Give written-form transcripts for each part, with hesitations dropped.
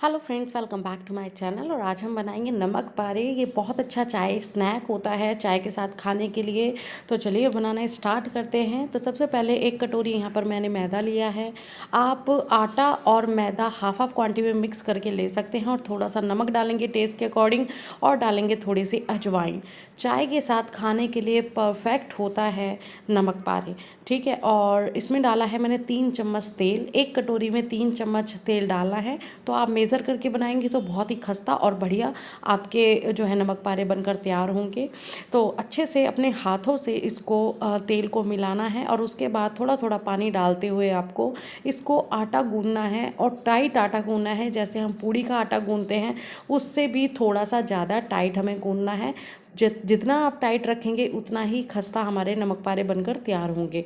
Hello friends, welcome back to my channel. और आज हम बनाएंगे नमक पारे। ये बहुत अच्छा चाय स्नैक होता है चाय के साथ खाने के लिए। तो चलिए बनाना स्टार्ट करते हैं। तो सबसे पहले एक कटोरी यहाँ पर मैंने मैदा लिया है। आप आटा और मैदा हाफ हाफ क्वांटिटी में मिक्स करके ले सकते हैं। और थोड़ा सा नमक डालेंगे टेस्ट के अकॉर्डिंग, और डालेंगे थोड़ी सी अजवाइन। चाय के साथ खाने के लिए परफेक्ट होता है नमक पारे। ठीक है। और इसमें डाला है मैंने 3 चम्मच तेल। एक कटोरी में 3 चम्मच तेल डालना है। तो आप मेज़र करके बनाएंगे तो बहुत ही खस्ता और बढ़िया आपके जो है नमक पारे बनकर तैयार होंगे। तो अच्छे से अपने हाथों से इसको तेल को मिलाना है, और उसके बाद थोड़ा थोड़ा पानी डालते हुए आपको इसको आटा गूंदना है। और टाइट आटा गूंदना है, जैसे हम पूड़ी का आटा गूंदते हैं उससे भी थोड़ा सा ज़्यादा टाइट हमें गूंदना है। जितना आप टाइट रखेंगे उतना ही खस्ता हमारे नमक पारे बनकर तैयार होंगे।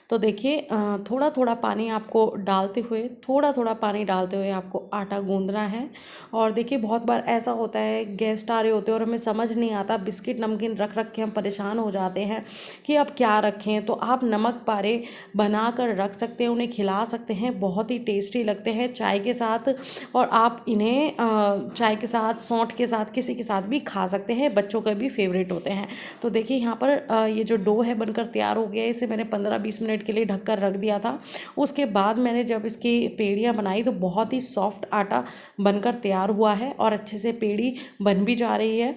तो देखिए, थोड़ा थोड़ा पानी आपको डालते हुए आपको आटा गूंदना है। और देखिए, बहुत बार ऐसा होता है गेस्ट आ रहे होते हैं और हमें समझ नहीं आता, बिस्किट नमकीन रख रख के हम परेशान हो जाते हैं कि अब क्या रखें। तो आप नमक पारे बना कर रख सकते हैं, उन्हें खिला सकते हैं, बहुत ही टेस्टी लगते हैं चाय के साथ। और आप इन्हें चाय के साथ, सौंठ के साथ, किसी के साथ भी खा सकते हैं। बच्चों के भी फेवरेट होते हैं। तो देखिए, यहाँ पर ये जो डो है बनकर तैयार हो गया है। इसे मैंने 15-20 मिनट के लिए ढककर रख दिया था। उसके बाद मैंने जब इसकी पेड़ियाँ बनाई तो बहुत ही सॉफ्ट आटा बनकर तैयार हुआ है, और अच्छे से पेड़ी बन भी जा रही है।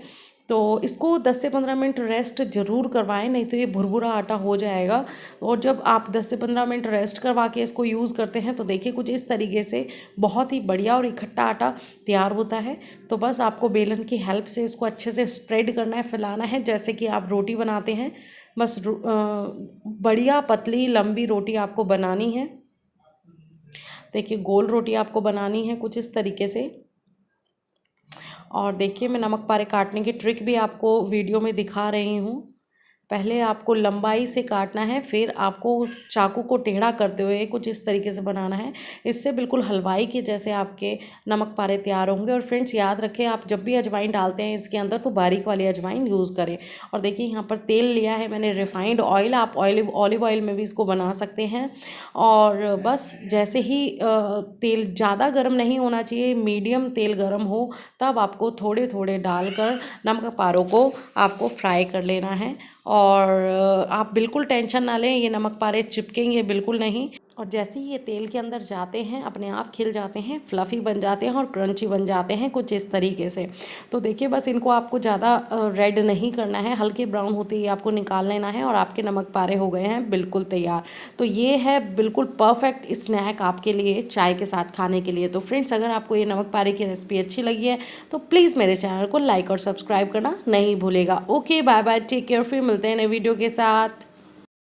तो इसको 10 से 15 मिनट रेस्ट ज़रूर करवाएं, नहीं तो ये भुरभुरा आटा हो जाएगा। और जब आप 10 से 15 मिनट रेस्ट करवा के इसको यूज़ करते हैं तो देखिए कुछ इस तरीके से बहुत ही बढ़िया और इकट्ठा आटा तैयार होता है। तो बस आपको बेलन की हेल्प से इसको अच्छे से स्प्रेड करना है, फैलाना है, जैसे कि आप रोटी बनाते हैं। बस बढ़िया पतली लंबी रोटी आपको बनानी है। देखिए, गोल रोटी आपको बनानी है कुछ इस तरीके से। और देखिए, मैं नमक पारे काटने की ट्रिक भी आपको वीडियो में दिखा रही हूँ। पहले आपको लंबाई से काटना है, फिर आपको चाकू को टेढ़ा करते हुए कुछ इस तरीके से बनाना है। इससे बिल्कुल हलवाई के जैसे आपके नमक पारे तैयार होंगे। और फ्रेंड्स, याद रखें, आप जब भी अजवाइन डालते हैं इसके अंदर तो बारीक वाली अजवाइन यूज़ करें। और देखिए, यहाँ पर तेल लिया है मैंने रिफाइंड ऑयल। आप ऑलिव ऑयल में भी इसको बना सकते हैं। और बस जैसे ही तेल ज़्यादा गर्म नहीं होना चाहिए, मीडियम तेल गर्म हो, तब आपको थोड़े थोड़े डालकर नमक पारों को आपको फ्राई कर लेना है। और आप बिल्कुल टेंशन ना लें, ये नमक पारे चिपकेंगे बिल्कुल नहीं। और जैसे ही ये तेल के अंदर जाते हैं अपने आप खिल जाते हैं, फ्लफ़ी बन जाते हैं और क्रंची बन जाते हैं कुछ इस तरीके से। तो देखिए, बस इनको आपको ज़्यादा रेड नहीं करना है, हल्के ब्राउन होते ही आपको निकाल लेना है, और आपके नमक पारे हो गए हैं बिल्कुल तैयार। तो ये है बिल्कुल परफेक्ट स्नैक आपके लिए चाय के साथ खाने के लिए। तो फ्रेंड्स, अगर आपको ये नमक पारे की रेसिपी अच्छी लगी है तो प्लीज़ मेरे चैनल को लाइक और सब्सक्राइब करना नहीं भूलेगा। Okay, bye bye, take care. फिर मिलते हैं नए वीडियो के साथ।